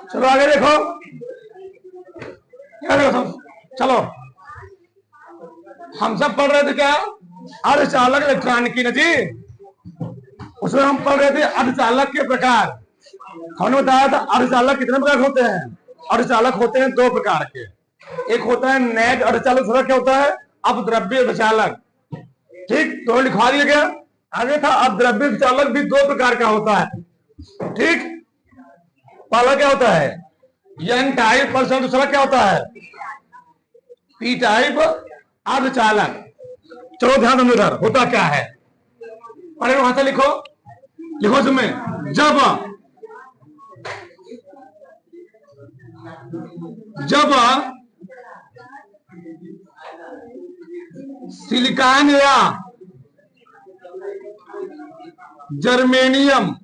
चलो आगे देखो, क्या देखो सब। चलो हम सब पढ़ रहे थे क्या, अर्धचालक इलेक्ट्रॉनिकी ना जी। उसमें हम पढ़ रहे थे अर्धचालक के प्रकार। हमने बताया था अर्धचालक कितने प्रकार होते हैं। अर्धचालक होते हैं दो प्रकार के, एक होता है नैज अर्धचालक, दूसरा क्या होता है अपद्रव्य अर्धचालक। ठीक, तो लिखवा दिया गया। आगे था अपद्रव्य अर्धचालक भी दो प्रकार का होता है। ठीक, पहला क्या होता है एन टाइप पर्सन, दूसरा क्या होता है पी टाइप अर्धचालक। चलो ध्यान दो इधर होता क्या है, पढ़े वहां से लिखो, लिखो इसमें जब सिलिकॉन या जर्मेनियम,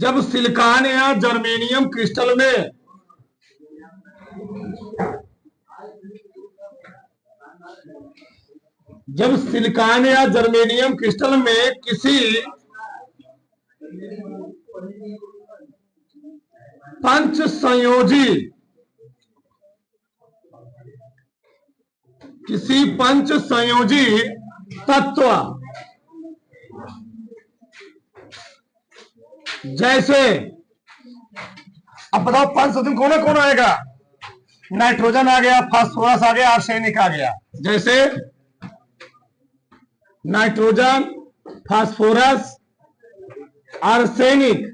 जब सिलिकॉन या जर्मेनियम क्रिस्टल में जब सिलिकॉन या जर्मेनियम क्रिस्टल में किसी पंच संयोजी तत्व जैसे, अब बताओ पंच संयोजी कौन कौन आएगा, नाइट्रोजन आ गया, फास्फोरस आ गया, आर्सेनिक आ गया। जैसे नाइट्रोजन, फास्फोरस, आर्सेनिक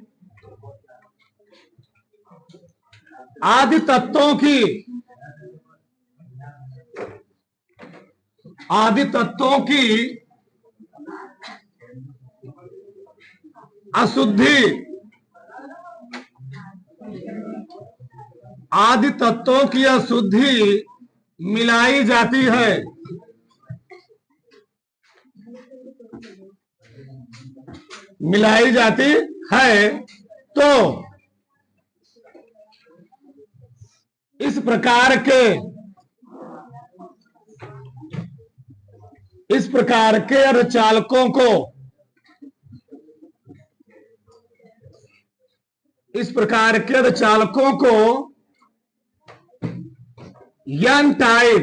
आदि तत्वों की अशुद्धि, आदि तत्वों की अशुद्धि मिलाई जाती है। मिलाई जाती है तो इस प्रकार के अर्धचालकों को, इस प्रकार के अर्धचालकों को एन टाइप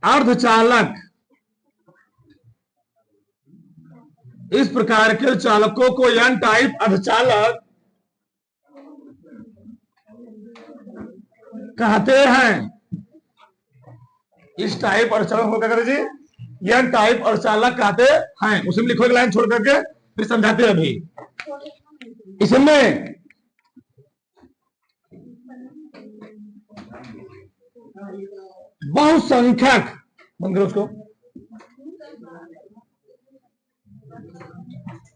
अर्धचालक, इस प्रकार के चालकों को एन टाइप अर्धचालक कहते हैं। इस टाइप अर्धचालक को क्या कहते जी, एन टाइप अर्धचालक कहते हैं। उसमें लिखो एक लाइन छोड़ करके फिर समझाते हैं। अभी इसमें बहुसंख्यक, बंद करो उसको,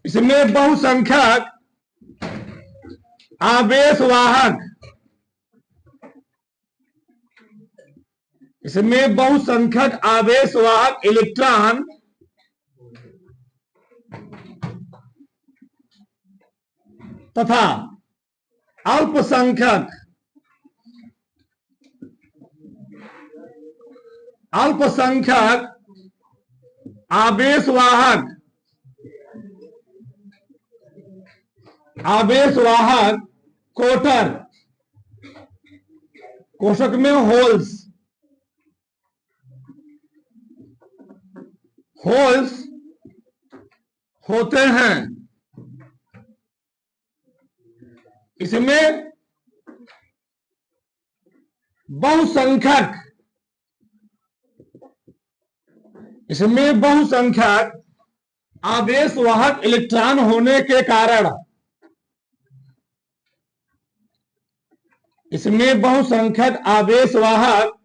इसमें बहुसंख्यक आवेशवाहक, इसमें बहुसंख्यक आवेशवाहक इलेक्ट्रॉन तथा अल्पसंख्यक आवेशवाहक कोटर, कोशक में होल्स होते हैं। इसमें बहुसंख्यक आवेशवाहक इलेक्ट्रॉन होने के कारण, इसमें बहुसंख्यक आवेशवाहक,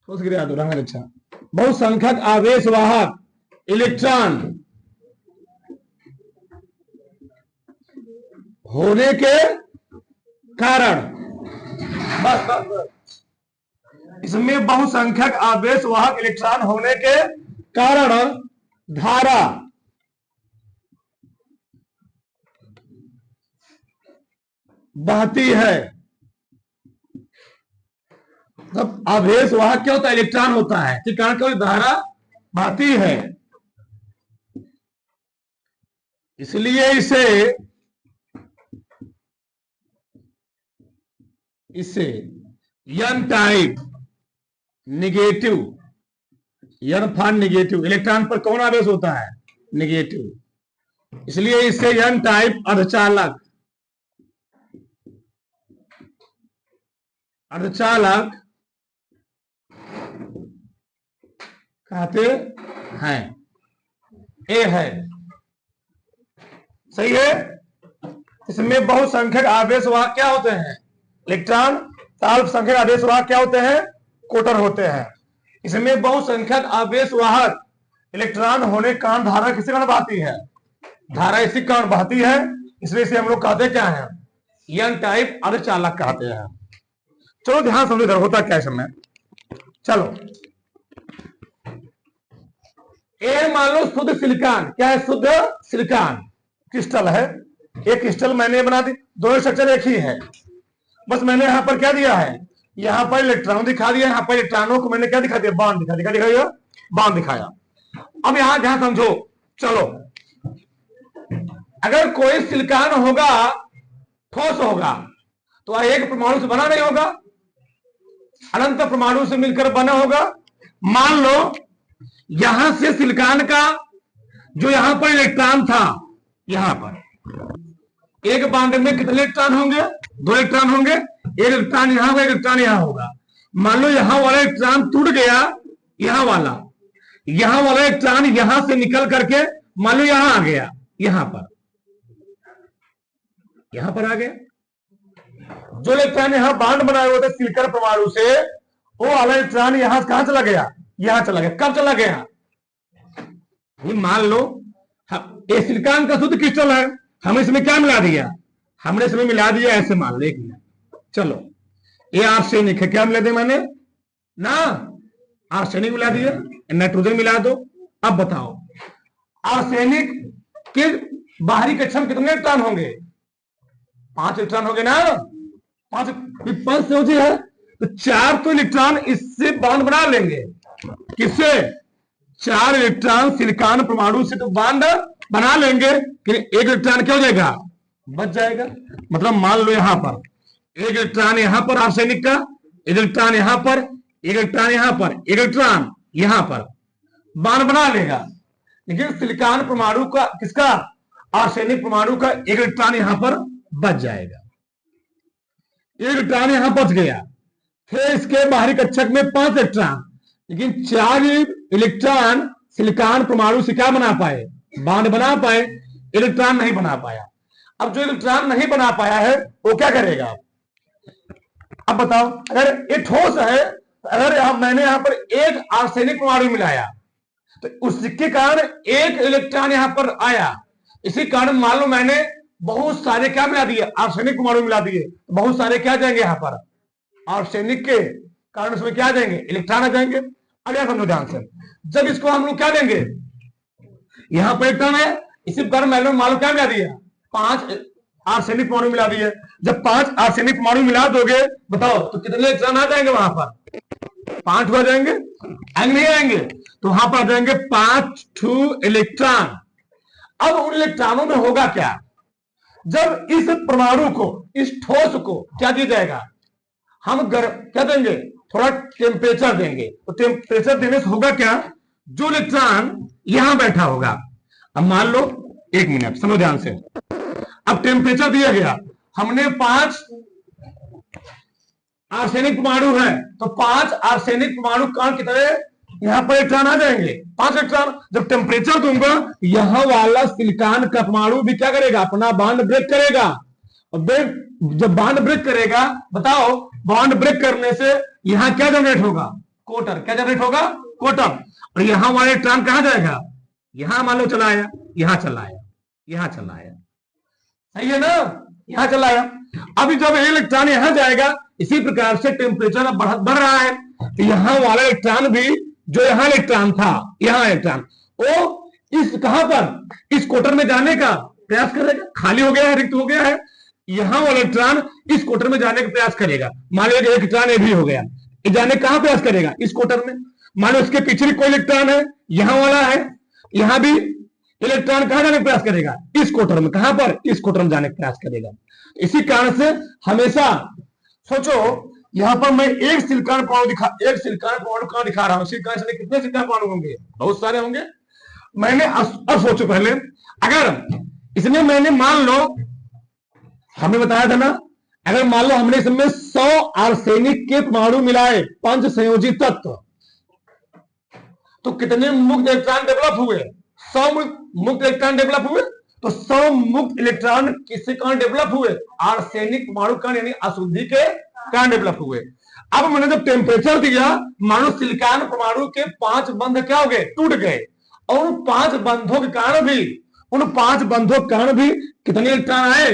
अच्छा, बहुसंख्यक आवेशवाहक इलेक्ट्रॉन होने के कारण, इसमें बहुसंख्यक आवेशवाहक इलेक्ट्रॉन होने के कारण धारा बहती है। तब आवेशवाहक क्या होता है, इलेक्ट्रॉन होता है, के कारण कोई धारा बहती है। इसलिए इसे N type negative, N for negative, electron पर कौन आवेश होता है? निगेटिव। इसलिए इसे एन टाइप अर्धचालक कहते हैं। ए है, सही है। इसमें बहुसंख्यक आवेश वाहक क्या होते हैं? इलेक्ट्रॉन। अल्पसंख्यक आवेश वाहक क्या होते हैं? कोटर होते हैं। इसमें बहुसंख्यक आवेश वाहक इलेक्ट्रॉन होने का धारा किसी कारण बहती है? धारा इसी कारण बहती है, इसलिए इसे हम लोग कहते क्या है? एन टाइप अर्धचालक कहते हैं। चलो ध्यान समझो इधर होता क्या है समय। चलो ए मान लो शुद्ध सिलिकॉन, क्या है? शुद्ध सिलिकॉन क्रिस्टल है। एक क्रिस्टल मैंने बना दी, दोनों स्ट्रक्चर एक ही है, बस मैंने यहां पर क्या दिया है? यहां पर इलेक्ट्रॉन दिखा दिया, यहां पर इलेक्ट्रॉनों को मैंने क्या दिखा दिया? बांड दिखाया, बांड दिखाया। अब यहां ध्यान समझो। चलो अगर कोई सिलिकॉन होगा, ठोस होगा, तो एक परमाणु से बना नहीं होगा, अनंत परमाणु से मिलकर बना होगा। मान लो यहां से सिलिकॉन का जो यहां पर इलेक्ट्रॉन था, यहां पर एक बांड में कितने इलेक्ट्रॉन होंगे? 2 इलेक्ट्रॉन होंगे। एक इलेक्ट्रॉन यहां होगा, एक इलेक्ट्रॉन यहां होगा। मान लो यहां वाला इलेक्ट्रॉन टूट गया, यहां वाला इलेक्ट्रॉन यहां से निकल करके मान लो यहां आ गया, यहां पर आ गया। जो इलेक्ट्रॉन यहां बांड बनाए हुए थे सिलिकॉन परमाणु से, वो वाला इलेक्ट्रॉन यहां कहां चला गया? यहां चला गया। कब चला गया? ये मान लो ये सिलिकॉन का शुद्ध क्रिस्टल है, हम इसमें क्या मिला दिया? हमने इसमें मिला दिया ऐसे, मान लो 1 मिनट। चलो ये आर्सेनिक है, क्या मिला दिया मैंने ना? आर्सेनिक मिला दिया, नाइट्रोजन मिला दो। अब बताओ आर्सेनिक के बाहरी कक्षा में कितने इलेक्ट्रॉन होंगे? 5 इलेक्ट्रॉन होंगे ना? 5 से होती है तो 4 तो इलेक्ट्रॉन इससे बॉन्ड बना लेंगे। किससे? 4 इलेक्ट्रॉन सिलिकॉन परमाणु से तो बॉन्ड बना लेंगे, कि एक इलेक्ट्रॉन क्या हो जाएगा? बच जाएगा। मतलब मान लो यहां पर एक इलेक्ट्रॉन यहां पर आर्सेनिक का, एक इलेक्ट्रॉन यहां पर, एक इलेक्ट्रॉन यहां पर, एक इलेक्ट्रॉन यहां पर बॉन्ड बना लेगा। लेकिन सिलिकॉन परमाणु का, किसका? आर्सेनिक परमाणु का एक इलेक्ट्रॉन यहां पर बच जाएगा। एक इलेक्ट्रॉन यहां बच गया, फिर इसके बाहरी कक्षक में 5 इलेक्ट्रॉन, लेकिन 4 इलेक्ट्रॉन सिलिकॉन परमाणु से क्या बना पाए? बॉन्ड बना पाए, इलेक्ट्रॉन नहीं बना पाया। अब जो इलेक्ट्रॉन नहीं बना पाया है वो क्या करेगा? अब बताओ, अगर ये ठोस है, अगर मैंने यहां पर एक आर्सेनिक परमाणु मिलाया तो उसके कारण एक इलेक्ट्रॉन यहां पर आया। इसी कारण मान लो मैंने बहुत सारे क्या मिला दिए? आर्सेनिक परमाणु मिला दिए। बहुत सारे क्या जाएंगे यहां पर? आर्सेनिक के कारण उसमें क्या जाएंगे? इलेक्ट्रॉन आ जाएंगे। अब यहां समझो ध्यान से, जब इसको हम लोग क्या देंगे? यहां पर इलेक्ट्रॉन है, इसी कारण मान लो क्या मिला दिया? 5 आर्सेनिक परमाणु मिला दिए। जब 5 आर्सेनिक परमाणु मिला दोगे, बताओ तो कितने इलेक्ट्रॉन आ जाएंगे? वहां पर 5 हो जाएंगे, आएंगे नहीं आएंगे? तो वहां पर आ जाएंगे 5 इलेक्ट्रॉन। अब उन इलेक्ट्रॉनों में होगा क्या? जब इस परमाणु को, इस ठोस को क्या दिया जाएगा? हम क्या देंगे? थोड़ा टेम्परेचर देंगे। तो टेम्परेचर देने से होगा क्या? जो इलेक्ट्रॉन यहां बैठा होगा, अब मान लो 1 मिनट समझो ध्यान से। अब टेम्परेचर दिया गया, हमने 5 आर्सेनिक परमाणु है, तो 5 आर्सेनिक परमाणु कण की तरह यहां पर इलेक्ट्रॉन आ जाएंगे, 5 इलेक्ट्रॉन। जब टेम्परेचर दूंगा, यहां वाला सिलिकॉन का परमाणु भी क्या करेगा? अपना बॉन्ड ब्रेक करेगा। और जब बॉन्ड ब्रेक करेगा, बताओ बॉन्ड ब्रेक करने से यहां क्या जनरेट होगा? कोटर। क्या जनरेट होगा? कोटर। और यहां वाला इलेक्ट्रॉन कहां जाएगा? यहां मान लो चला आया, यहां चला आया, यहां चला आया, सही है ना? यहां चला आया। अभी जब इलेक्ट्रॉन यहां जाएगा, इसी प्रकार से टेम्परेचर अब बढ़ रहा है, तो यहां वाला इलेक्ट्रॉन भी, जो यहां इलेक्ट्रॉन था, यहां इलेक्ट्रॉन, वो इस कहां पर? इस कोटर में जाने का प्रयास करेगा। खाली हो गया है, रिक्त हो गया है, यहां वाला इलेक्ट्रॉन इस कोटर में जाने का प्रयास करेगा। मान लो एक इलेक्ट्रॉन ये भी हो गया, ये जाने कहां प्रयास करेगा? इस कोटर में। मान लो इसके पीछे भी कोई इलेक्ट्रॉन है, यहां वाला है, यहां भी इलेक्ट्रॉन कहां जाने का प्रयास करेगा? इस कोटर में। कहां पर? इस कोटर में जाने का प्रयास करेगा। इसी कारण से हमेशा सोचो, यहां पर मैं एक सिलिकॉन परमाणु कहां दिखा रहा हूं? सिलिकॉन से कितने सिलिकॉन परमाणु होंगे? बहुत सारे होंगे। मैंने अब सोचो पहले, अगर इसमें मैंने मान लो, हमने बताया था ना, अगर मान लो हमने इसमें 100 आर्सेनिक के परमाणु मिलाए, पंच संयोजी तत्व, तो कितने मुक्त इलेक्ट्रॉन डेवलप हुए? 100 मुक्त इलेक्ट्रॉन डेवलप हुए। तो 100 मुक्त इलेक्ट्रॉन किसके कारण डेवलप हुए? आर्सेनिक परमाणु कारण, यानी अशुद्धि के कारण डेवलप हुए। अब मैंने जब टेम्परेचर दिया, मानो सिलिकॉन परमाणु के 5 बंध क्या हो गए? टूट गए। और उन 5 बंधों के कारण भी कितने इलेक्ट्रॉन आए?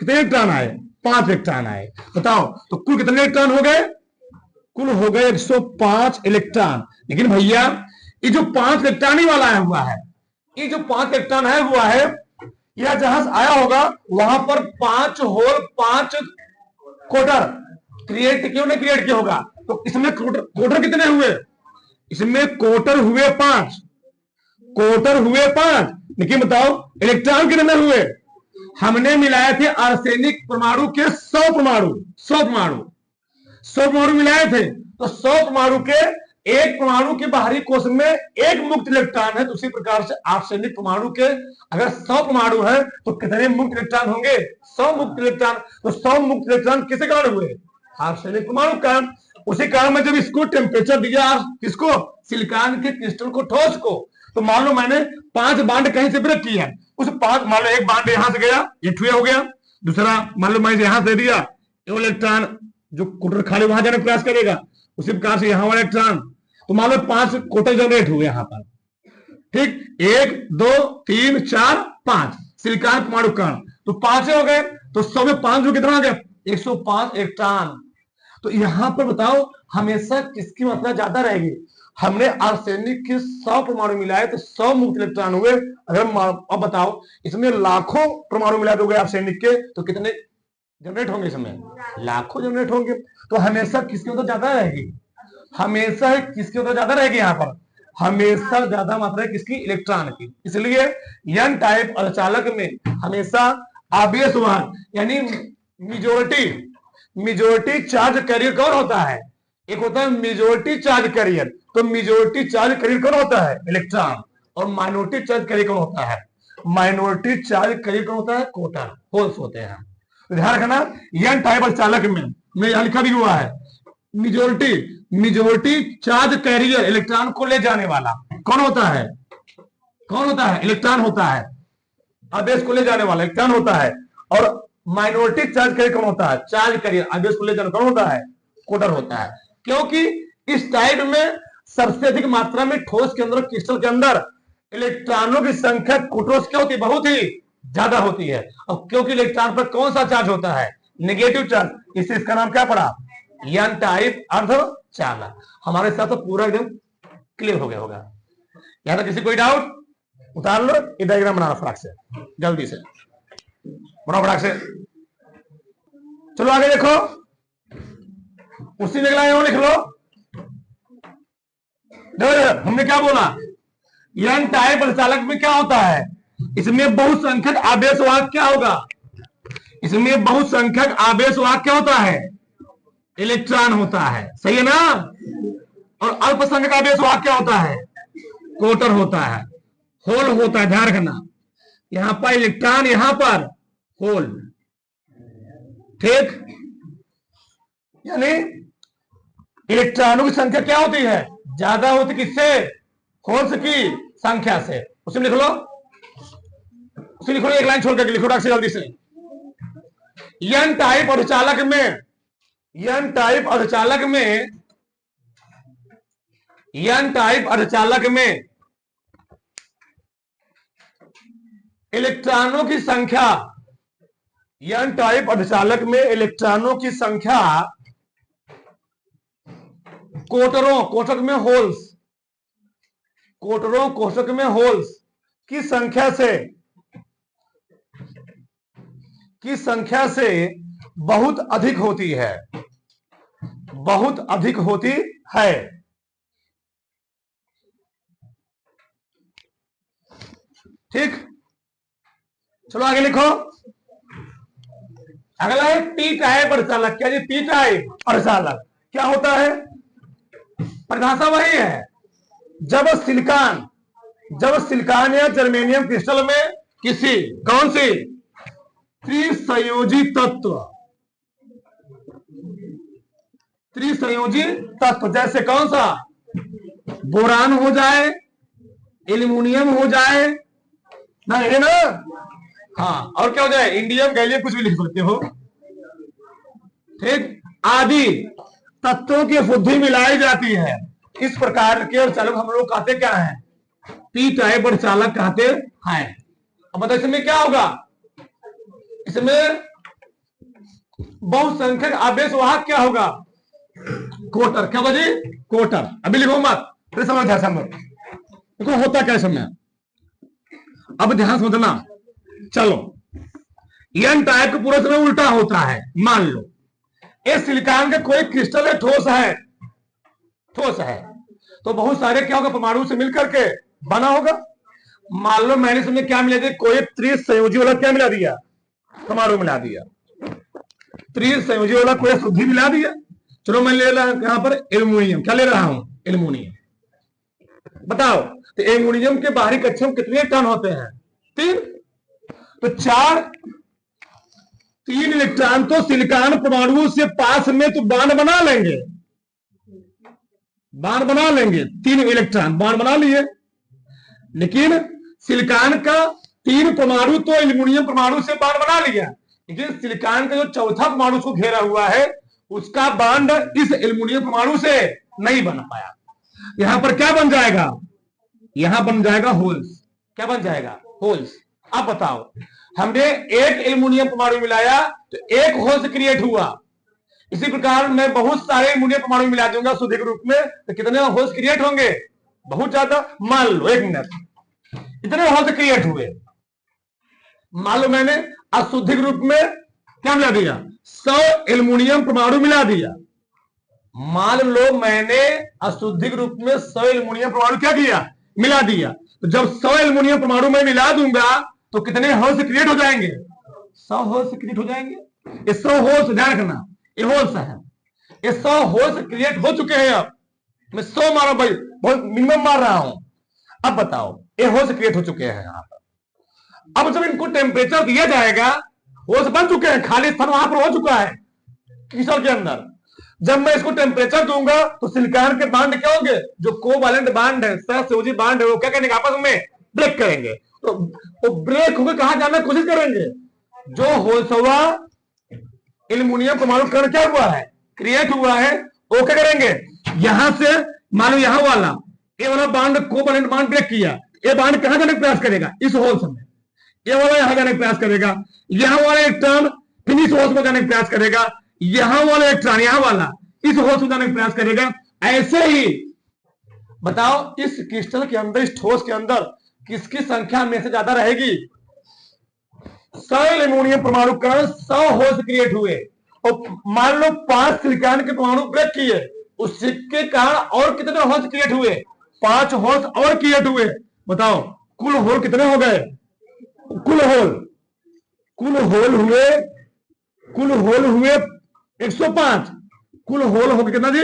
कितने इलेक्ट्रॉन आए? 5 इलेक्ट्रॉन आए। बताओ, तो कुल कितने इलेक्ट्रॉन हो गए? कुल हो गए 105 इलेक्ट्रॉन। लेकिन भैया, ये जो 5 इलेक्ट्रॉन ही वाला आया हुआ है, ये जो 5 इलेक्ट्रॉन आया हुआ है, यह जहां आया होगा वहां पर 5 होल, 5 कोटर क्रिएट क्यों नहीं क्रिएट किया होगा? तो इसमें कोटर कितने हुए? इसमें कोटर हुए 5, कोटर हुए 5। लेकिन बताओ इलेक्ट्रॉन कितने हुए? हमने मिलाए थे आर्सेनिक परमाणु के 100 परमाणु, 100 परमाणु मिलाए थे। तो 100 परमाणु के एक परमाणु के बाहरी कोश में एक मुक्त इलेक्ट्रॉन है। तो उसी प्रकार से आर्सेनिक परमाणु के अगर 100 परमाणु है तो कितने मुक्त इलेक्ट्रॉन होंगे? 100 मुक्त इलेक्ट्रॉन। तो 100 मुक्त इलेक्ट्रॉन किसके कारण हुए? आर्सेनिक परमाणु का। उसी कारण में जब इसको टेम्परेचर दिया, किसको? सिलिकॉन के क्रिस्टल को, ठोस को, तो मान लो मैंने 5 बांड कहीं से ब्रेक किया, उस 5, मान लो एक बांड यहां से गया, ये ठुए हो गया। दूसरा मान लो मैं यहां से दिया, इलेक्ट्रॉन जो कोटर खाली वहां जाने का प्रयास करेगा, उसी प्रकार से यहां वाला इलेक्ट्रॉन। तो मान लो 5 कोटर जनरेट हुए यहां पर, ठीक, 1 2 3 4 5 सिलिकॉन परमाणु कण, तो 5 हो गए। तो 100 में 5 जो कितना आ गया? 105 इलेक्ट्रॉन। तो यहां पर बताओ हमेशा किसकी मात्रा ज्यादा रहेगी? हमने आर्सेनिक के 100 परमाणु मिलाए तो 100 मुक्त इलेक्ट्रॉन हुए। अगर अब बताओ इसमें लाखों परमाणु मिला दोगे आर्सेनिक के, तो कितने जनरेट होंगे? इसमें लाखों जनरेट होंगे। तो हमेशा किसकी मात्रा ज्यादा रहेगी? हमेशा किसकी मात्रा ज्यादा रहेगी? यहाँ पर हमेशा ज्यादा मात्रा है किसकी? इलेक्ट्रॉन की। इसलिए एन टाइप अर्धचालक में हमेशा आवेशवान यानी मेजोरिटी चार्ज कैरियर कौन होता है? एक होता है मेजोरिटी चार्ज कैरियर। तो मेजोरिटी चार्ज कैरियर कौन होता है? इलेक्ट्रॉन। और माइनॉरिटी चार्ज कैरियर कौन होता है? माइनॉरिटी चार्ज कैरियर कौन होता है? कोटर, होल्स होते हैं। तो ध्यान रखना, एन टाइप अर्धचालक में यहां लिखा भी हुआ है मेजोरिटी चार्ज कैरियर, इलेक्ट्रॉन को ले जाने वाला कौन होता है? कौन होता है? इलेक्ट्रॉन होता है। आवेश को ले जाने वाला इलेक्ट्रॉन होता है। और माइनॉरिटी चार्ज कैरियर कौन होता है? चार्ज कैरियर, आवेश को ले जाने कौन होता है? कोटर होता है। क्योंकि इस टाइप में सबसे अधिक मात्रा में ठोस के अंदर, क्रिस्टल के अंदर इलेक्ट्रॉनों की संख्या कोटरों से क्या होती है? बहुत ही ज्यादा होती है। और क्योंकि इलेक्ट्रॉन पर कौन सा चार्ज होता है? नेगेटिव चार्ज, इससे इसका नाम क्या पड़ा? एन टाइप अर्धचालक। हमारे साथ तो पूरा एकदम क्लियर हो गया होगा। यहां तक किसी कोई डाउट? उतार लो, ये डायग्राम बनाना फटाक से, जल्दी से बनाओ, फटाक से। चलो आगे देखो, उसी निकला है वो लिख लो। देखो हमने क्या बोला, एन टाइप अर्धचालक में क्या होता है? इसमें बहुसंख्यक आवेशवाहक क्या होगा? इसमें बहुसंख्यक आवेशवाहक क्या होता है? इलेक्ट्रॉन होता है, सही है ना? और अल्पसंख्यक आवेशवाहक क्या होता है? कोटर होता है, होल होता है। ध्यान रखना, यहां पर इलेक्ट्रॉन, यहां पर होल, ठीक। यानी इलेक्ट्रॉनों की संख्या क्या होती है? ज्यादा होती किससे? होल्स की संख्या से। उसमें लिख लो, उसे लिखो, एक लाइन छोड़ करके लिखो डाक से जल्दी से। एन टाइप अर्धचालक में, एन टाइप अर्धचालक में, एन टाइप अर्धचालक में इलेक्ट्रॉनों की संख्या, एन टाइप अर्धचालक में इलेक्ट्रॉनों की संख्या कोटरों, कोष्ठक में होल्स, कोटरों कोष्ठक में होल्स की संख्या से बहुत अधिक होती है, बहुत अधिक होती है। ठीक, चलो आगे लिखो। अगला है पी टाइप अर्धचालक। क्या जी? पी टाइप अर्धचालक क्या होता है? परिभाषा वही है, जब सिलिकॉन या जर्मेनियम क्रिस्टल में किसी कौन सी त्रिसंयोजी तत्व जैसे कौन सा? बोरान हो जाए, एल्यूमिनियम हो जाए ना, ये ना, हाँ, और क्या हो जाए? इंडियम, गैलियम, कुछ भी लिख सकते हो, ठीक, आदि तत्वों की शुद्धि मिलाई जाती है। इस प्रकार के अर्धचालक हम लोग कहते क्या है? पी टाइप अर्धचालक कहते हैं। अब बताइए इसमें क्या होगा? इसमें बहुसंख्यक आवेश वाहक क्या होगा? कोटर। क्या बजे? कोटर। अभी लिखो मत, फिर समझ देखो होता क्या समय। अब ध्यान समझना। चलो, एन टाइप का पूरा समय उल्टा होता है। मान लो ये सिलिकॉन का कोई क्रिस्टल है, ठोस है, तो बहुत सारे क्या होगा? परमाणु से मिलकर के बना होगा। मान लो मैंने इसमें क्या मिला दिया? कोई त्रिसंयोजी वाला क्या मिला दिया? परमाणु मिला दिया, त्रिसंयोजी वाला कोई शुद्धि मिला दिया। चलो मैं ले रहा हूं यहां पर एल्यूमिनियम। क्या ले रहा हूं? एल्यूमिनियम। बताओ तो एल्यूमिनियम के बाहरी कक्षा में कितने टन होते हैं? 3। तो 3 इलेक्ट्रॉन तो सिलिकॉन परमाणु से पास में तो बांड बना लेंगे, 3 इलेक्ट्रॉन बांड बना लिए। लेकिन सिलिकॉन का 3 परमाणु तो एल्यूमिनियम परमाणु से बांड बना लिया, लेकिन सिलिकॉन का जो चौथा परमाणु उसको घेरा हुआ है, उसका बांड इस एल्यूमिनियम परमाणु से नहीं बन पाया। यहां पर क्या बन जाएगा? यहां बन जाएगा होल्स। क्या बन जाएगा? होल्स। अब बताओ, हमने एक एल्यूमिनियम परमाणु मिलाया तो एक होल्स क्रिएट हुआ। इसी प्रकार मैं बहुत सारे एल्यूमिनियम परमाणु मिला दूंगा शुद्ध के रूप में, तो कितने होल्स क्रिएट होंगे? बहुत ज्यादा। मान लो 1 मिनट, इतने होल्स क्रिएट हुए। मान लो मैंने अशुद्धिक रूप में क्या मिला दिया? 100 एल्यूमिनियम परमाणु मिला दिया। मान लो मैंने अशुद्धिक रूप में 100 एल्यूमिनियम परमाणु क्या किया? मिला दिया। तो जब 100 एल्यूमिनियम परमाणु में मिला दूंगा तो कितने होल्स क्रिएट हो जाएंगे? 100 होल्स क्रिएट हो जाएंगे। ये 100 होल्स, ध्यान रखना, ये होल्स है। ये 100 होल्स क्रिएट हो चुके हैं। अब मैं 100 मारा भाई, बहुत मिनिमम मार रहा हूं। अब बताओ, ये होल्स क्रिएट हो चुके हैं यहां पर। अब जब इनको टेम्परेचर दिया जाएगा, होल्स बन चुके हैं, खाली स्थान वहां पर हो चुका है क्रिस्टल के अंदर। जब मैं इसको टेम्परेचर दूंगा तो सिलिकॉन के बांड क्या होंगे? जो कोवैलेंट बांड है, सहसंयोजी बांड है, वो क्या करेंगे? आपस में ब्रेक करेंगे। तो ब्रेक होकर कहां जाने की कोशिश करेंगे? जो होल्सवा एल्यूमिनियम परमाणु कण क्या हुआ है? क्रिएट हुआ है, वो क्या करेंगे? यहां से मान लो यहां वाला ये वाला बांड, कोवैलेंट बांड ब्रेक किया, ये बांड कहां जाने का प्रयास करेगा? इस होल्स में। ये वाला यहां जाने का प्रयास करेगा, यहां वाला इलेक्ट्रॉन फिनिश होल्स में जाने का प्रयास करेगा, यहां वाला इलेक्ट्रॉन यहां वाला इस होल्स में जाने का प्रयास करेगा। ऐसे ही बताओ, इस क्रिस्टल के अंदर, इस ठोस के अंदर किसकी संख्या में से ज्यादा रहेगी? 100 एल्यूमिनियम परमाणु कण, 100 होल्स क्रिएट हुए, और मान लो 5 सिलिकॉन के परमाणु ब्रेक किए, उसके कारण और कितने होल्स क्रिएट हुए? 5 होल्स और क्रिएट हुए। बताओ कुल होल कितने हो गए? कुल होल हुए 105। कुल होल हो गए कितना जी?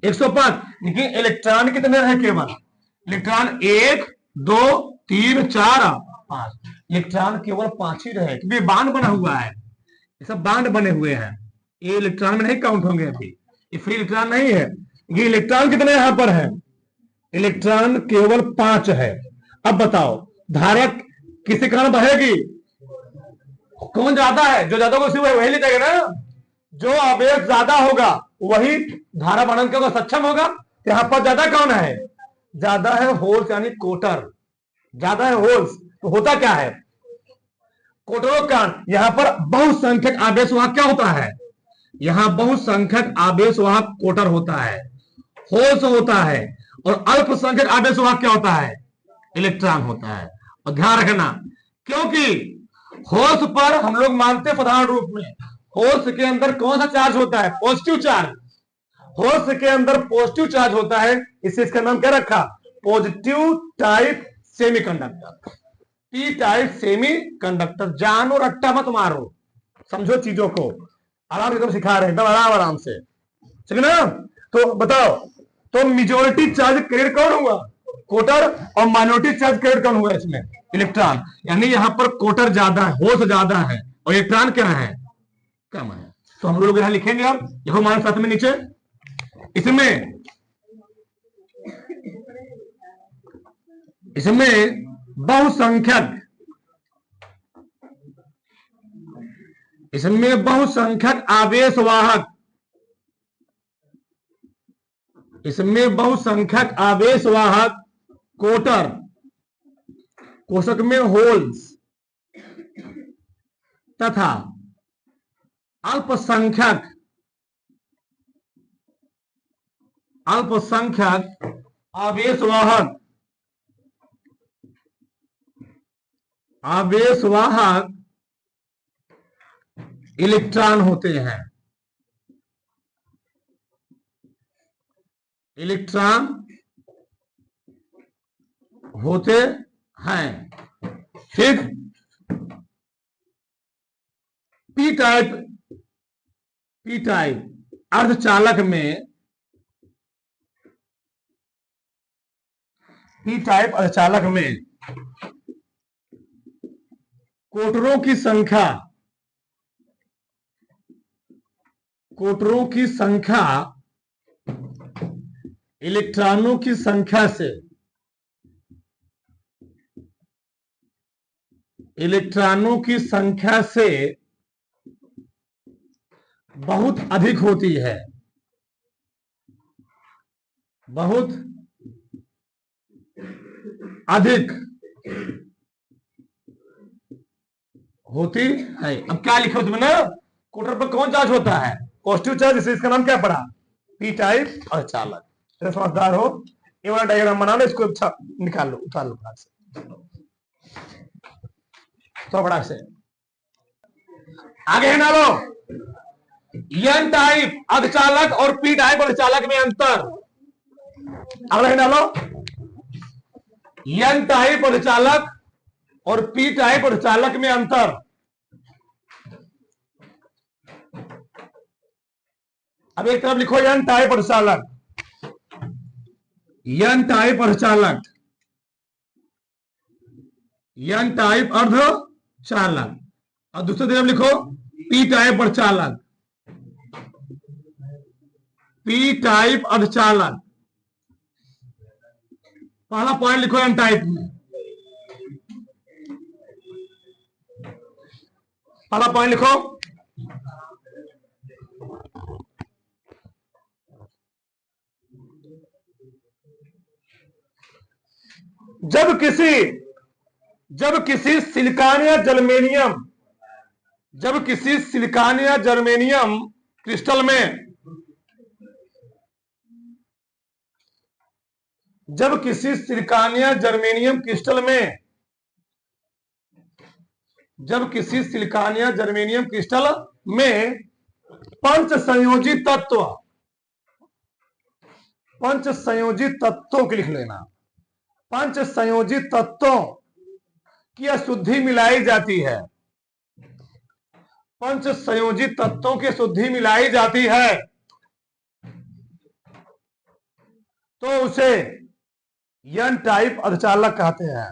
105। लेकिन इलेक्ट्रॉन कितने रहे? केवल इलेक्ट्रॉन 1 2 3 4 5, इलेक्ट्रॉन केवल 5 ही रहे, क्योंकि बांड बना हुआ है, ये सब बांड बने हुए हैं, ये इलेक्ट्रॉन में नहीं काउंट होंगे अभी, ये फ्री इलेक्ट्रॉन नहीं है। ये इलेक्ट्रॉन कितने यहां पर है? इलेक्ट्रॉन केवल 5 है। अब बताओ धारक किसी कारण बहेगी? कौन ज्यादा है? जो ज्यादा होगा वही ले जाएगा ना। जो आवेश ज्यादा होगा वही धारा बनन के सक्षम होगा। यहां पर ज्यादा कौन है? ज्यादा है होल्स, यानी कोटर ज्यादा है होल्स। तो होता क्या है? कोटरों का यहां पर बहुसंख्यक आवेश वाहक क्या होता है? यहां बहुसंख्यक आवेश वाहक कोटर होता है, होल्स होता है। और अल्पसंख्यक आवेश वाहक क्या होता है? इलेक्ट्रॉन होता है। और ध्यान रखना, क्योंकि होल्स पर हम लोग मानते हैं साधारण रूप में, होल्स के अंदर कौन सा चार्ज होता है? Positive charge. होल्स के अंदर पॉजिटिव चार्ज होता है, इससे इसका नाम क्या रखा? Positive type semiconductor. P type semi conductor. जानो रट्टा मत मारो, समझो चीजों को, आराम से एकदम सिखा रहे हैं, एकदम आराम आराम से, ठीक है ना। तो बताओ, तो मेजोरिटी चार्ज क्रिएट कौन हुआ? कोटर। और माइनॉरिटी चार्ज क्रिएट कौन हुआ इसमें? इलेक्ट्रॉन। यानी यहां पर कोटर ज्यादा है, होल्स ज्यादा है, और इलेक्ट्रॉन क्या है? कम है। तो हम लोग यहां लिखेंगे, अब देखो हमारे साथ में नीचे, इसमें बहुसंख्यक आवेशवाहक कोटर, कोष्ठक में होल्स, तथा अल्पसंख्यक आवेशवाहक इलेक्ट्रॉन होते हैं। फिर पी टाइप अर्धचालक में कोटरों की संख्या इलेक्ट्रॉनों की संख्या से बहुत अधिक होती है। अब क्या लिखो उसमें ना, कोटर पर कौन चार्ज होता है? पॉजिटिव चार्ज, इसलिए इसका नाम क्या पड़ा? पी टाइप अर्धचालक। समझदार हो, ये वाला डायग्राम बना लो, इसको अच्छा निकाल लो, उतार लो फटाक से, तो फटाक से आगे है ना लो। एन टाइप अर्धचालक और पी टाइप अर्धचालक में अंतर, अगला है ना लो। एन टाइप अर्धचालक और पी टाइप अर्धचालक में अंतर। अब एक तरफ लिखो एन टाइप अर्धचालक, एन टाइप अर्धचालक, और दूसरी तरफ लिखो पी टाइप अर्धचालक, पहला पॉइंट लिखो एन टाइप में, पहला पॉइंट लिखो, जब किसी सिलिकॉन या जर्मेनियम क्रिस्टल में पंच संयोजित तत्वों की लिख लेना, पंच संयोजित तत्वों की अशुद्धि मिलाई जाती है, पंच संयोजित तत्वों की शुद्धि मिलाई जाती है, तो उसे एन टाइप अर्धचालक कहते हैं।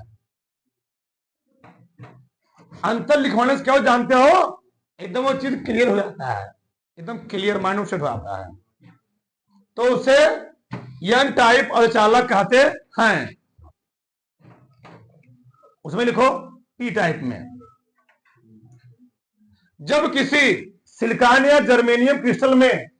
अंतर लिखवाने से क्या जानते हो? एकदम वो चीज क्लियर हो जाता है, एकदम क्लियर माइंड सेट हो जाता है, तो उसे एन टाइप अर्धचालक कहते हैं। उसमें लिखो पी टाइप में, जब किसी सिलिकॉन या जर्मेनियम क्रिस्टल में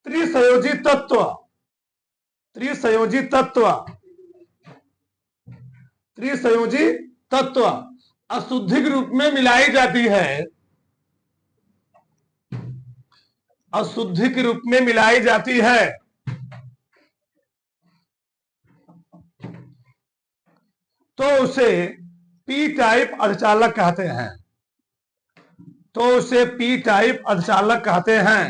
त्रिसंयोजी तत्व अशुद्धि के रूप में मिलाई जाती है, तो उसे पी टाइप अर्धचालक कहते हैं।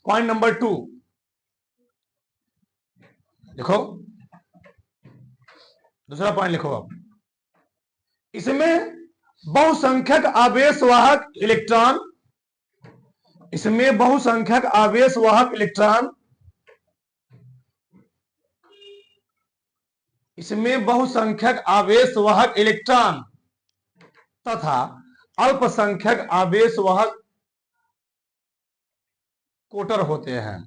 पॉइंट नंबर 2 लिखो, दूसरा पॉइंट लिखो आप। इसमें बहुसंख्यक आवेशवाहक इलेक्ट्रॉन, इसमें बहुसंख्यक आवेशवाहक इलेक्ट्रॉन, इसमें बहुसंख्यक आवेशवाहक इलेक्ट्रॉन तथा अल्पसंख्यक आवेशवाहक कोटर होते हैं।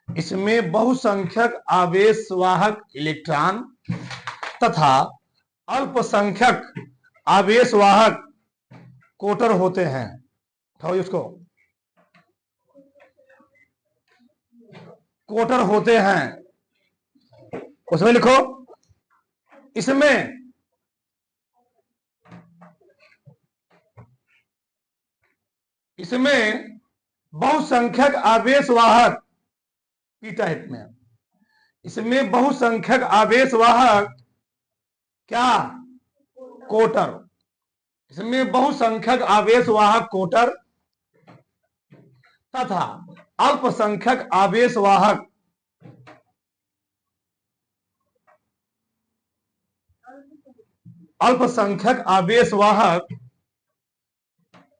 इसमें बहुसंख्यक आवेशवाहक इलेक्ट्रॉन तथा अल्पसंख्यक आवेशवाहक कोटर होते हैं। उठाओ इसको, कोटर होते हैं, उसमें लिखो। इसमें बहुसंख्यक आवेशवाहक पी टाइप में, इसमें बहुसंख्यक आवेशवाहक क्या, कोटर, इसमें बहुसंख्यक आवेशवाहक कोटर तथा अल्पसंख्यक आवेशवाहक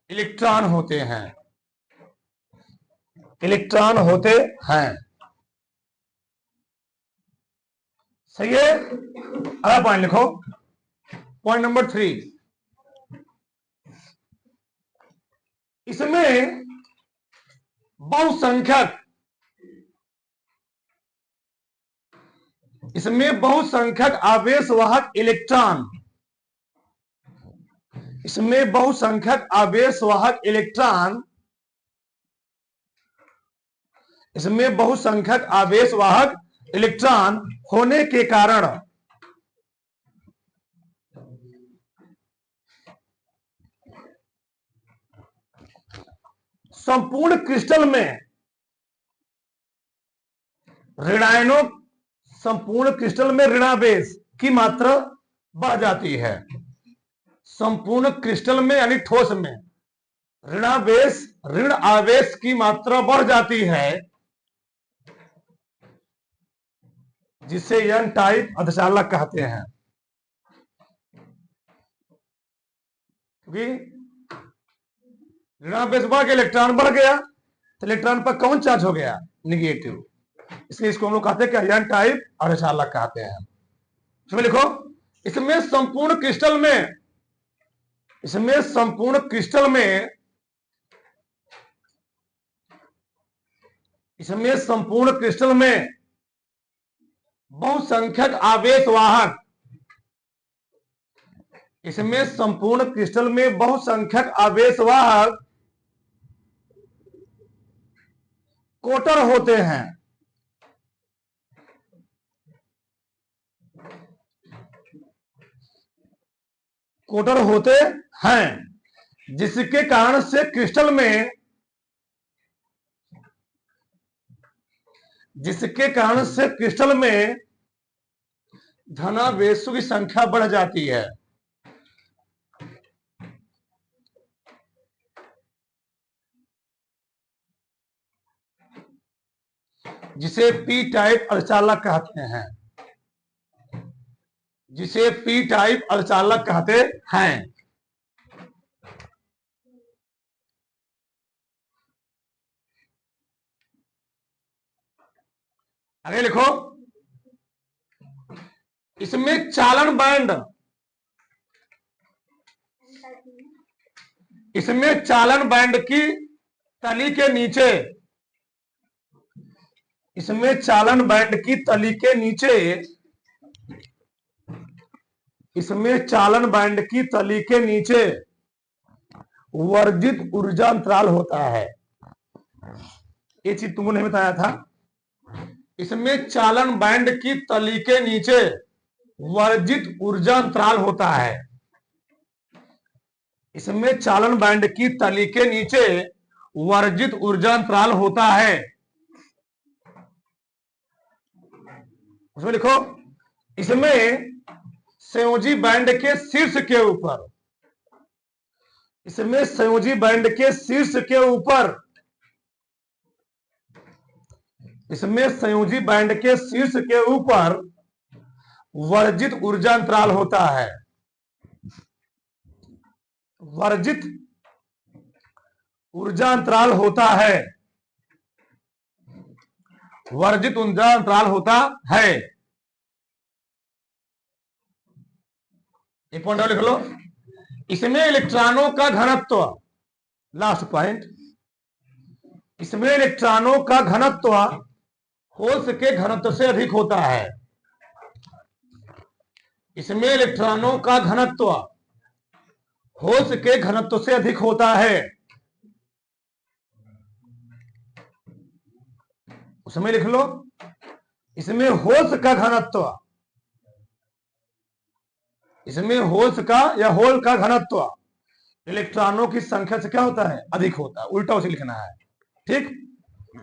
इलेक्ट्रॉन होते हैं, इलेक्ट्रॉन होते हैं। सही है। अगला पॉइंट लिखो, पॉइंट नंबर 3। इसमें बहुसंख्यक, इसमें बहुसंख्यक आवेशवाहक इलेक्ट्रॉन, इसमें बहुसंख्यक आवेशवाहक इलेक्ट्रॉन, इसमें बहुसंख्यक आवेशवाहक इलेक्ट्रॉन होने के कारण संपूर्ण क्रिस्टल में ऋणायनों, संपूर्ण क्रिस्टल में ऋणावेश की मात्रा बढ़ जाती है। संपूर्ण क्रिस्टल में यानी ठोस में ऋणावेश, ऋण आवेश की मात्रा बढ़ जाती है, जिसे एन टाइप अर्धचालक कहते हैं। क्योंकि ऋणावेश बढ़ गया, इलेक्ट्रॉन बढ़ गया, तो इलेक्ट्रॉन पर कौन चार्ज हो गया, निगेटिव, इसलिए इसको हम लोग कहते हैं कि एन टाइप अर्धचालक कहते हैं। इसमें लिखो, इसमें संपूर्ण क्रिस्टल में, इसमें संपूर्ण क्रिस्टल में, इसमें संपूर्ण क्रिस्टल में बहुसंख्यक आवेशवाहक, इसमें संपूर्ण क्रिस्टल में बहुसंख्यक आवेशवाहक कोटर होते हैं। कोटर होते हैं, जिसके कारण से क्रिस्टल में, जिसके कारण से क्रिस्टल में धनावेशों की संख्या बढ़ जाती है। जिसे पी टाइप अर्धचालक कहते हैं, जिसे पी टाइप अर्धचालक कहते हैं। आगे लिखो, इसमें चालन बैंड, इसमें चालन बैंड की तली के नीचे, इसमें चालन बैंड की तली के नीचे, इसमें चालन बैंड की तली के नीचे वर्जित ऊर्जा अंतराल होता है। ये चीज तुमको नहीं बताया था। इसमें चालन बैंड की तली के नीचे वर्जित ऊर्जा अंतराल होता है। इसमें चालन बैंड की तली के नीचे वर्जित ऊर्जा अंतराल होता है। उसमें लिखो, इसमें संयोजी बैंड के शीर्ष के ऊपर, इसमें संयोजी बैंड के शीर्ष के ऊपर इसमें संयोजी बैंड के शीर्ष के ऊपर वर्जित ऊर्जा अंतराल होता है। वर्जित ऊर्जा अंतराल होता है। वर्जित ऊर्जा अंतराल होता है। एक पॉइंट और लिख लो। इसमें इलेक्ट्रॉनों का घनत्व, लास्ट पॉइंट, इसमें इलेक्ट्रॉनों का घनत्व होल्स के घनत्व से अधिक होता है। इसमें इलेक्ट्रॉनों का घनत्व होल्स के घनत्व से अधिक होता है। उसमें लिख लो, इसमें होल्स का घनत्व, इसमें होल्स का या होल का घनत्व इलेक्ट्रॉनों की संख्या से क्या होता है, अधिक होता है। उल्टा उसे लिखना है। ठीक,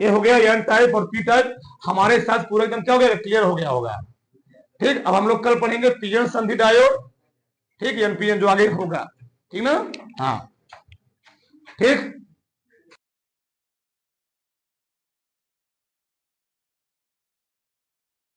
ये हो गया एन टाइप और पी टाइप। हमारे साथ पूरा एकदम क्या हो गया, क्लियर हो गया होगा। ठीक, अब हम लोग कल पढ़ेंगे पीएन संधि डायोड। ठीक, एनपीएन जो आगे होगा। ठीक ना, हाँ ठीक।